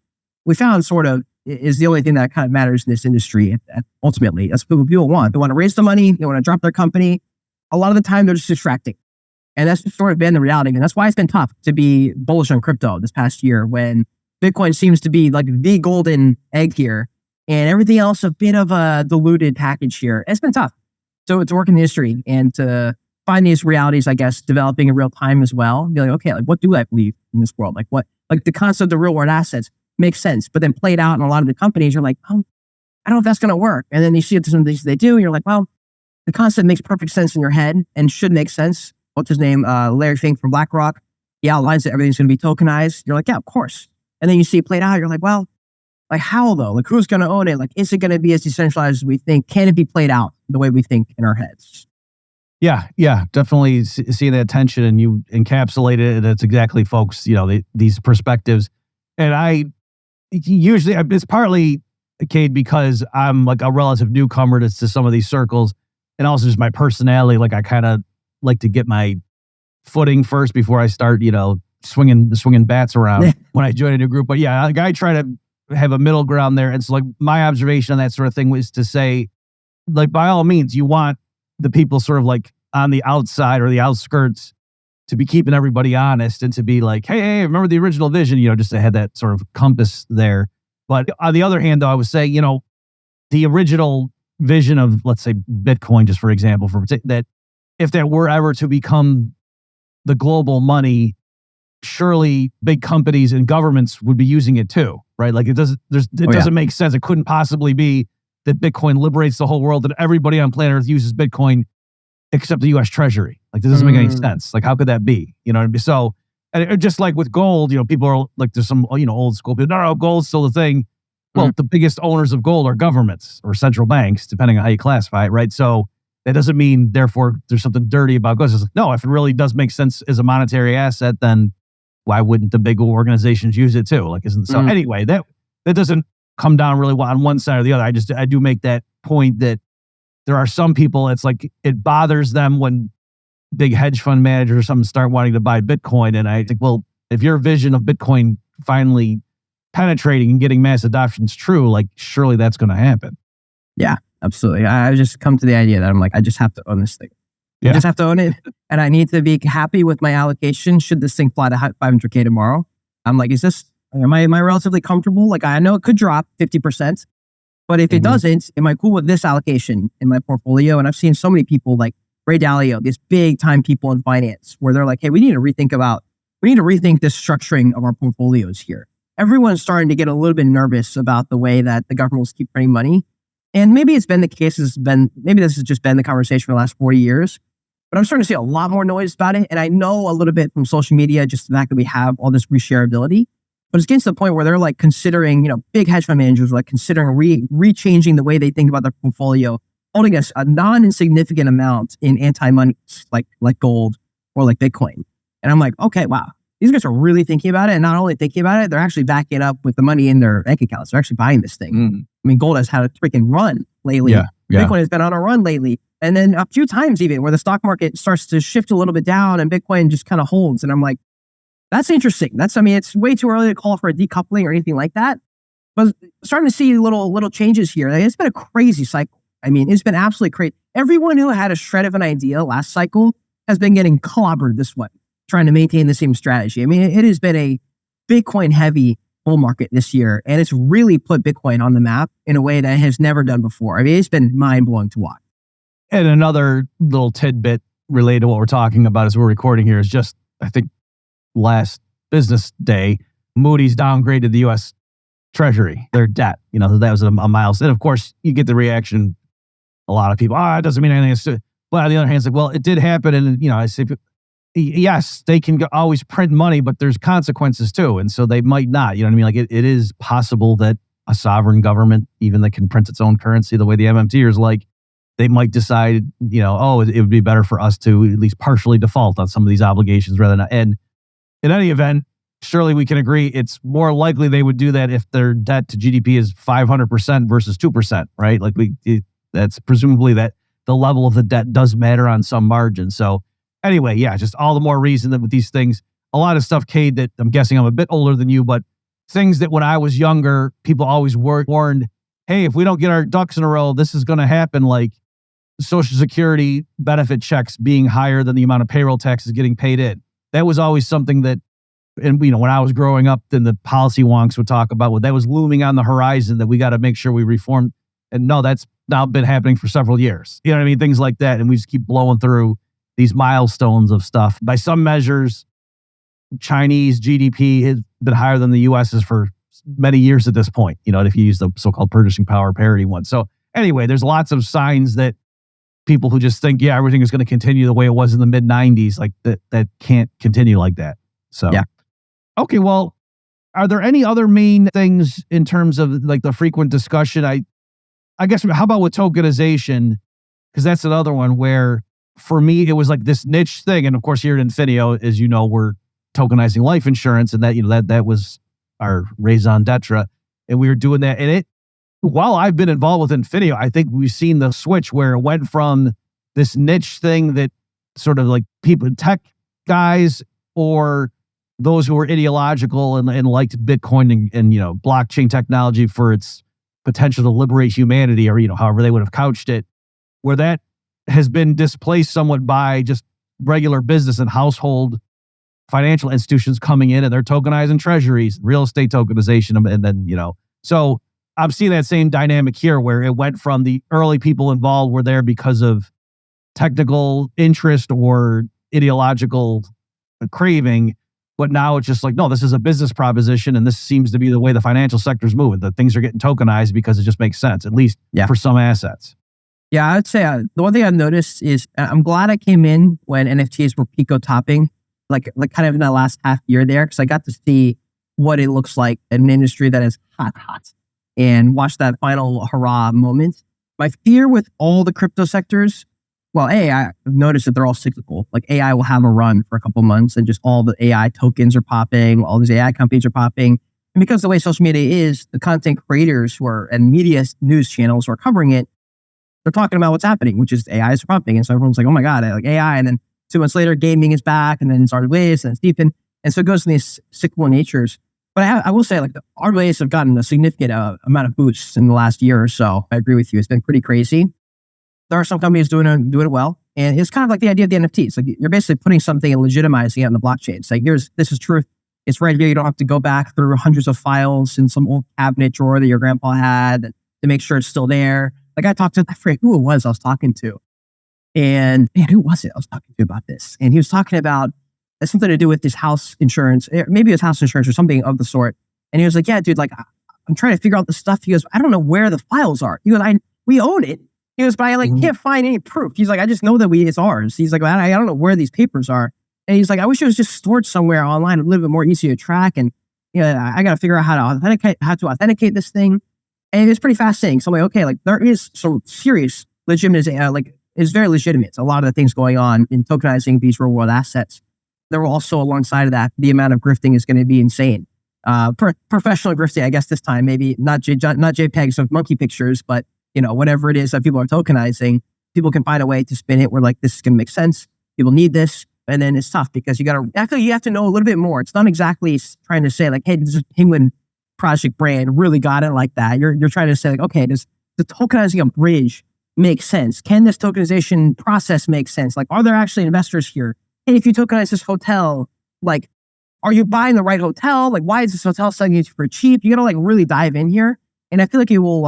we found sort of is the only thing that kind of matters in this industry. Ultimately, that's what people want. They want to raise the money. They want to drop their company. A lot of the time, they're just distracting. And that's just sort of been the reality. And that's why it's been tough to be bullish on crypto this past year when Bitcoin seems to be like the golden egg here and everything else a bit of a diluted package here. It's been tough. So to work in the industry and to find these realities, I guess, developing in real time as well. Be like, okay, like what do I believe in this world? Like the concept of real world assets makes sense, but then played out in a lot of the companies, you're like, oh, I don't know if that's going to work. And then you see some of these they do, and you're like, well, the concept makes perfect sense in your head and should make sense. What's his name? Larry Fink from BlackRock. He outlines that everything's going to be tokenized. You're like, yeah, of course. And then you see it played out. You're like, well, like how though? Like who's going to own it? Like, is it going to be as decentralized as we think? Can it be played out the way we think in our heads? Yeah, definitely see that tension, and you encapsulate it. And it's exactly, folks, these perspectives. And I usually, it's partly, Cade, because I'm like a relative newcomer to some of these circles, and also just my personality. Like I kind of like to get my footing first before I start, swinging bats around when I join a new group. But yeah, like I try to have a middle ground there. And so like my observation on that sort of thing was to say, like, by all means, you want the people sort of like on the outside or the outskirts to be keeping everybody honest and to be like, hey, remember the original vision, just to have that sort of compass there. But on the other hand, though, I would say, the original vision of, let's say, Bitcoin, just for example, that if that were ever to become the global money, surely big companies and governments would be using it too, right? Like it doesn't make sense. It couldn't possibly be that Bitcoin liberates the whole world and everybody on planet Earth uses Bitcoin except the U.S. Treasury. Like, that doesn't make any sense. Like, how could that be? You know what I mean? So, and just like with gold, people are like, there's some, old school people, no, gold's still a thing. Well, the biggest owners of gold are governments or central banks, depending on how you classify it, right? So that doesn't mean, therefore, there's something dirty about gold. It's like, no, if it really does make sense as a monetary asset, then why wouldn't the big organizations use it too? Like, isn't so? Anyway, that doesn't come down really well on one side or the other. I do make that point that there are some people, it's like it bothers them when big hedge fund managers or something start wanting to buy Bitcoin. And I think, well, if your vision of Bitcoin finally penetrating and getting mass adoption is true, like surely that's going to happen. Yeah, absolutely. I just come to the idea that I'm like, I just have to own this thing. Yeah. I just have to own it. And I need to be happy with my allocation. Should this thing fly to 500K tomorrow? I'm like, am I relatively comfortable? Like, I know it could drop 50%, but if it doesn't, am I cool with this allocation in my portfolio? And I've seen so many people like Ray Dalio, these big time people in finance, where they're like, hey, we need to rethink this structuring of our portfolios here. Everyone's starting to get a little bit nervous about the way that the government will keep printing money. And maybe it's been the case, maybe this has just been the conversation for the last 40 years, but I'm starting to see a lot more noise about it. And I know a little bit from social media, just the fact that we have all this reshareability, but it's getting to the point where they're like considering, big hedge fund managers are like considering re-changing the way they think about their portfolio, holding a non-insignificant amount in anti-money, like gold or like Bitcoin. And I'm like, okay, wow. These guys are really thinking about it, and not only thinking about it, they're actually backing it up with the money in their bank accounts. They're actually buying this thing. I mean, gold has had a freaking run lately. Yeah. Bitcoin has been on a run lately. And then a few times even where the stock market starts to shift a little bit down and Bitcoin just kind of holds. And I'm like, that's interesting. It's way too early to call for a decoupling or anything like that. But starting to see little changes here. Like, it's been a crazy cycle. I mean, it's been absolutely crazy. Everyone who had a shred of an idea last cycle has been getting clobbered this way, trying to maintain the same strategy. I mean, it has been a Bitcoin heavy bull market this year, and it's really put Bitcoin on the map in a way that it has never done before. I mean, it's been mind blowing to watch. And another little tidbit related to what we're talking about as we're recording here is just, I think, last business day, Moody's downgraded the U.S. Treasury, their debt. That was a milestone. And of course, you get the reaction, a lot of people, it doesn't mean anything. But on the other hand, it's like, well, it did happen. And, I say, yes, they can always print money, but there's consequences too. And so they might not, you know what I mean? Like it is possible that a sovereign government, even that can print its own currency the way the MMT is like, they might decide, it would be better for us to at least partially default on some of these obligations rather than, and in any event, surely we can agree it's more likely they would do that if their debt to GDP is 500% versus 2%, right? Like that's presumably that the level of the debt does matter on some margin. So anyway, yeah, just all the more reason that with these things, a lot of stuff, Cade, that I'm guessing I'm a bit older than you, but things that when I was younger, people always warned, hey, if we don't get our ducks in a row, this is going to happen, like Social Security benefit checks being higher than the amount of payroll taxes getting paid in. That was always something that, and when I was growing up, then the policy wonks would talk about what that was looming on the horizon, that we got to make sure we reform. And no, that's now been happening for several years. You know what I mean? Things like that. And we just keep blowing through these milestones of stuff. By some measures, Chinese GDP has been higher than the US's for many years at this point, if you use the so-called purchasing power parity one. So anyway, there's lots of signs that people who just think, yeah, everything is going to continue the way it was in the mid 90s, like that can't continue like that. So, yeah. Okay, well, are there any other main things in terms of like the frequent discussion? I guess, how about with tokenization? Because that's another one where, for me, it was like this niche thing. And of course, here at Infineo, as you know, we're tokenizing life insurance, and that was our raison d'etre. And we were doing that. And while I've been involved with Infineo, I think we've seen the switch where it went from this niche thing that sort of like people, tech guys, or those who were ideological and liked Bitcoin and blockchain technology for its potential to liberate humanity, or however they would have couched it, where that has been displaced somewhat by just regular business and household financial institutions coming in, and they're tokenizing treasuries, real estate tokenization, and then so I'm seeing that same dynamic here, where it went from the early people involved were there because of technical interest or ideological craving. But now it's just like, no, this is a business proposition, and this seems to be the way the financial sector's moving. That things are getting tokenized because it just makes sense, at least for some assets. Yeah, I would say the one thing I've noticed is I'm glad I came in when NFTs were Pico topping, like kind of in the last half year there, because I got to see what it looks like in an industry that is hot, and watch that final hurrah moment. My fear with all the crypto sectors, well, I've noticed that they're all cyclical. Like AI will have a run for a couple months, and just all the AI tokens are popping, all these AI companies are popping. And because the way social media is, the content creators and media news channels who are covering it, they're talking about what's happening, which is AI is pumping. And so everyone's like, oh my God, I like AI. And then 2 months later, gaming is back, and then it's RWAs, and it's deepened. And so it goes in these cyclical natures. But I will say, like, the RWAs have gotten a significant amount of boosts in the last year or so. I agree with you. It's been pretty crazy. There are some companies doing it well. And it's kind of like the idea of the NFTs. Like, you're basically putting something and legitimizing it on the blockchain. It's like, this is truth. It's right here. You don't have to go back through hundreds of files in some old cabinet drawer that your grandpa had to make sure it's still there. Like, I talked to, I forget who it was I was talking to. And man, who was it I was talking to about this? And he was talking about something to do with his house insurance. Maybe it was house insurance or something of the sort. And he was like, yeah, dude, like, I'm trying to figure out the stuff. He goes, I don't know where the files are. He goes, we own it. He goes, but I can't find any proof. He's like, I just know that it's ours. He's like, I don't know where these papers are. And he's like, I wish it was just stored somewhere online, a little bit more easy to track. And I got to figure out how to authenticate this thing. And it's pretty fascinating. So I'm like, okay, like, there is some serious legitimate, it's very legitimate. It's a lot of the things going on in tokenizing these real world assets. There will also, alongside of that, the amount of grifting is going to be insane. Professional grifting, I guess this time, maybe not JPEGs of monkey pictures, but whatever it is that people are tokenizing, people can find a way to spin it where, like, this is going to make sense. People need this. And then it's tough because you have to know a little bit more. It's not exactly trying to say, like, hey, this is Penguin Project brand really got it like that. You're trying to say, like, okay, does the tokenizing a bridge make sense? Can this tokenization process make sense? Like, are there actually investors here? Hey, if you tokenize this hotel, like, are you buying the right hotel? Like, why is this hotel selling it for cheap? You got to, like, really dive in here. And I feel like it will,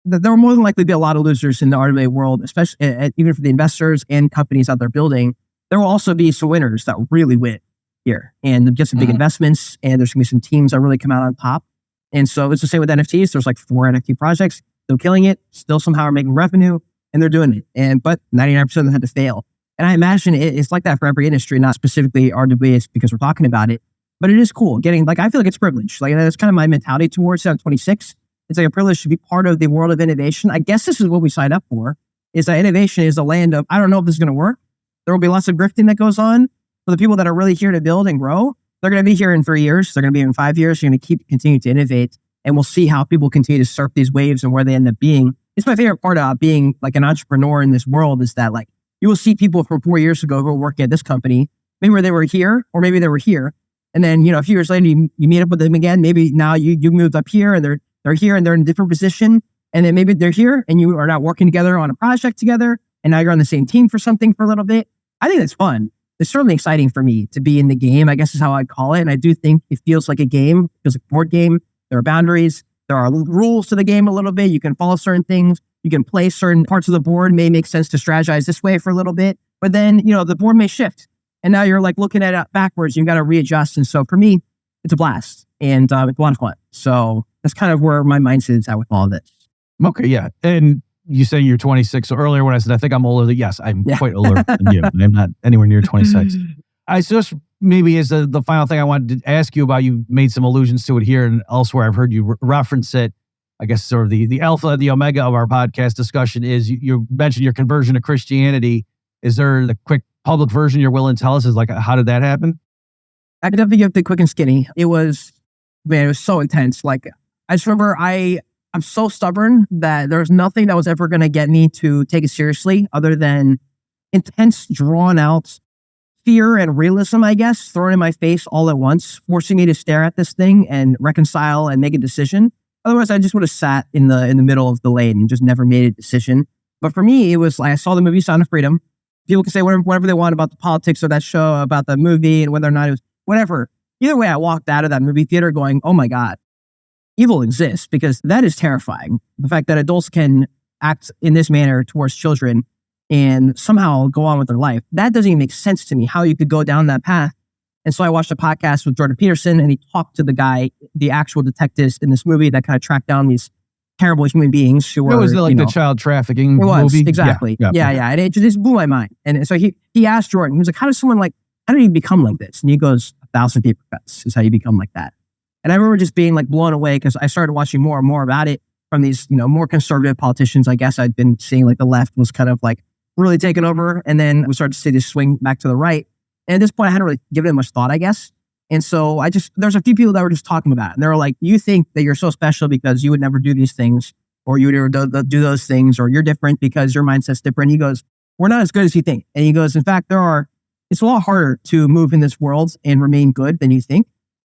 there will more than likely be a lot of losers in the RWA world, especially even for the investors and companies out there building. There will also be some winners that really win here and get some big investments. And there's going to be some teams that really come out on top. And so it's the same with NFTs. There's like 4 NFT projects, still killing it, still somehow are making revenue, and they're doing it. But 99% of them had to fail. And I imagine it's like that for every industry, not specifically RWAs because we're talking about it. But it is cool I feel like it's privilege. Like, that's kind of my mentality towards it. I'm 26. It's like a privilege to be part of the world of innovation. I guess this is what we signed up for, is that innovation is a land of, I don't know if this is going to work. There will be lots of grifting that goes on. For the people that are really here to build and grow, they're going to be here in 3 years. They're going to be in 5 years. You're going to continue to innovate. And we'll see how people continue to surf these waves and where they end up being. It's my favorite part about being like an entrepreneur in this world is that, like, you will see people from 4 years ago who are working at this company, maybe where they were here, or maybe they were here. And then, a few years later, you meet up with them again. Maybe now you moved up here and they're here and they're in a different position. And then maybe they're here and you are now working together on a project together. And now you're on the same team for something for a little bit. I think that's fun. It's certainly exciting for me to be in the game, I guess is how I'd call it. And I do think it feels like a game. It feels like a board game. There are boundaries. There are rules to the game a little bit. You can follow certain things. You can play certain parts of the board. It may make sense to strategize this way for a little bit. But then, the board may shift. And now you're like looking at it backwards. You've got to readjust. And so for me, it's a blast and it's a lot of fun. So that's kind of where my mindset is at with all of this. Okay, yeah. And you say you're 26. So earlier when I said, I think I'm older, yes, I'm quite older than you. I'm not anywhere near 26. I just maybe as the final thing I wanted to ask you about, you made some allusions to it here and elsewhere. I've heard you reference it. I guess sort of the alpha and the omega of our podcast discussion is you mentioned your conversion to Christianity. Is there the quick public version you're willing to tell us? Is like, how did that happen? I could definitely give the quick and skinny. It was so intense. Like, I just remember I'm so stubborn that there was nothing that was ever going to get me to take it seriously other than intense, drawn out fear and realism, I guess, thrown in my face all at once, forcing me to stare at this thing and reconcile and make a decision. Otherwise, I just would have sat in the middle of the lane and just never made a decision. But for me, it was like I saw the movie Sound of Freedom. People can say whatever they want about the politics of that show, about the movie, and whether or not it was whatever. Either way, I walked out of that movie theater going, oh my God, evil exists, because that is terrifying. The fact that adults can act in this manner towards children and somehow go on with their life. That doesn't even make sense to me, how you could go down that path. And so I watched a podcast with Jordan Peterson, and he talked to the guy, the actual detectives in this movie that kind of tracked down these terrible human beings who were... It was like the child trafficking movie? Exactly. Yeah. And it just blew my mind. And so he asked Jordan, he was like, how did you become like this? And he goes, 1,000 paper cuts is how you become like that. And I remember just being like blown away because I started watching more and more about it from these, more conservative politicians. I guess I'd been seeing like the left was kind of like really taking over. And then we started to see this swing back to the right. And at this point, I hadn't really given it much thought, I guess. And so there's a few people that were just talking about it. And they were like, you think that you're so special because you would never do these things, or you would never do those things, or you're different because your mindset's different. He goes, we're not as good as you think. And he goes, in fact, it's a lot harder to move in this world and remain good than you think.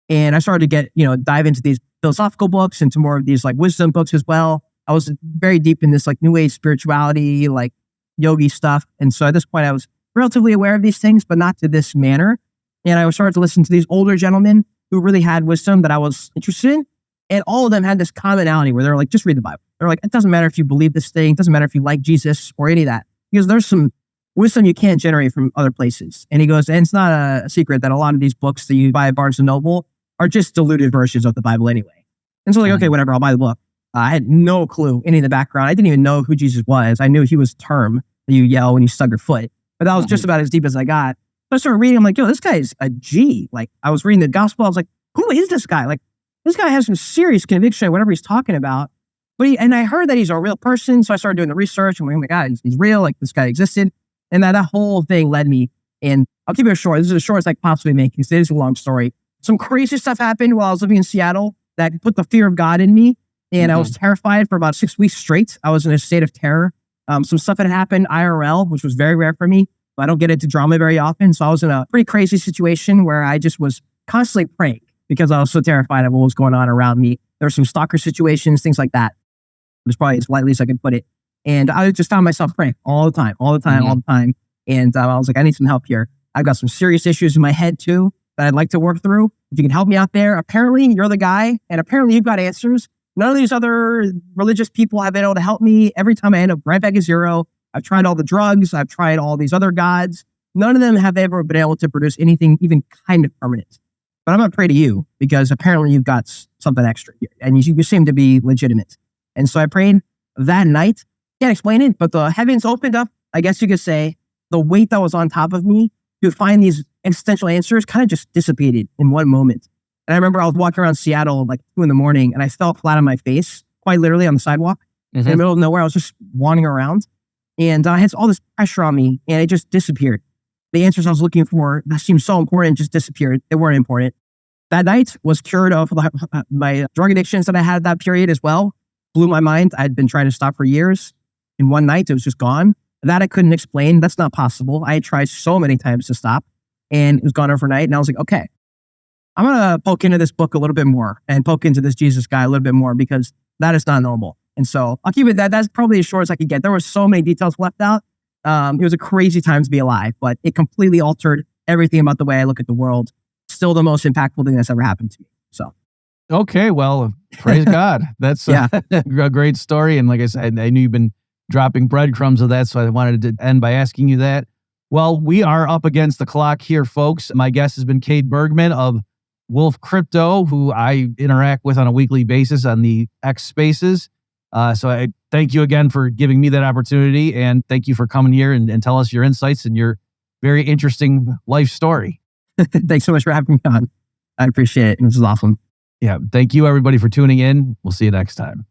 And I started to get, dive into these philosophical books, into more of these like wisdom books as well. I was very deep in this like new age spirituality, like yogi stuff. And so at this point I was relatively aware of these things, but not to this manner. And I started to listen to these older gentlemen who really had wisdom that I was interested in. And all of them had this commonality where they're like, just read the Bible. They're like, it doesn't matter if you believe this thing. It doesn't matter if you like Jesus or any of that. Because there's some wisdom you can't generate from other places. And he goes, and it's not a secret that a lot of these books that you buy at Barnes & Noble are just diluted versions of the Bible anyway. And so like, okay, whatever, I'll buy the book. I had no clue any of the background. I didn't even know who Jesus was. I knew he was a term that you yell when you stub your foot. But that was just about as deep as I got. So I started reading. I'm like, yo, this guy's a G. Like, I was reading the gospel. I was like, who is this guy? Like, this guy has some serious conviction, whatever he's talking about. And I heard that he's a real person. So I started doing the research. I'm like, oh my God, he's real. Like, this guy existed. And that whole thing led me. And I'll keep it short. This is as short as I can possibly make, because it is a long story. Some crazy stuff happened while I was living in Seattle that put the fear of God in me. And I was terrified for about 6 weeks straight. I was in a state of terror. Some stuff had happened IRL, which was very rare for me. I don't get into drama very often. So I was in a pretty crazy situation where I just was constantly praying because I was so terrified of what was going on around me. There were some stalker situations, things like that. It was probably as lightly as I could put it. And I just found myself praying all the time. And I was like, I need some help here. I've got some serious issues in my head too that I'd like to work through. If you can help me out there, apparently you're the guy, and apparently you've got answers. None of these other religious people have been able to help me. Every time I end up right back at zero. I've tried all the drugs. I've tried all these other gods. None of them have ever been able to produce anything even kind of permanent. But I'm going to pray to you because apparently you've got something extra here and you seem to be legitimate. And so I prayed that night. Can't explain it, but the heavens opened up. I guess you could say the weight that was on top of me to find these existential answers kind of just dissipated in one moment. And I remember I was walking around Seattle like 2 a.m. and I fell flat on my face, quite literally on the sidewalk in the middle of nowhere. I was just wandering around. And I had all this pressure on me, and it just disappeared. The answers I was looking for that seemed so important just disappeared. They weren't important. That night was cured of my drug addictions that I had that period as well. Blew my mind. I'd been trying to stop for years. In one night, it was just gone. That I couldn't explain. That's not possible. I had tried so many times to stop, and it was gone overnight. And I was like, okay, I'm going to poke into this book a little bit more and poke into this Jesus guy a little bit more because that is not normal. And so I'll keep it that's probably as short as I could get. There were so many details left out. It was a crazy time to be alive, but it completely altered everything about the way I look at the world. Still the most impactful thing that's ever happened to me. So. Okay. Well, praise God. That's a great story. And like I said, I knew you've been dropping breadcrumbs of that. So I wanted to end by asking you that. Well, we are up against the clock here, folks. My guest has been Cade Bergman of Wolf Crypto, who I interact with on a weekly basis on the X Spaces. So I thank you again for giving me that opportunity, and thank you for coming here and tell us your insights and your very interesting life story. Thanks so much for having me on. I appreciate it. This is awesome. Yeah. Thank you, everybody, for tuning in. We'll see you next time.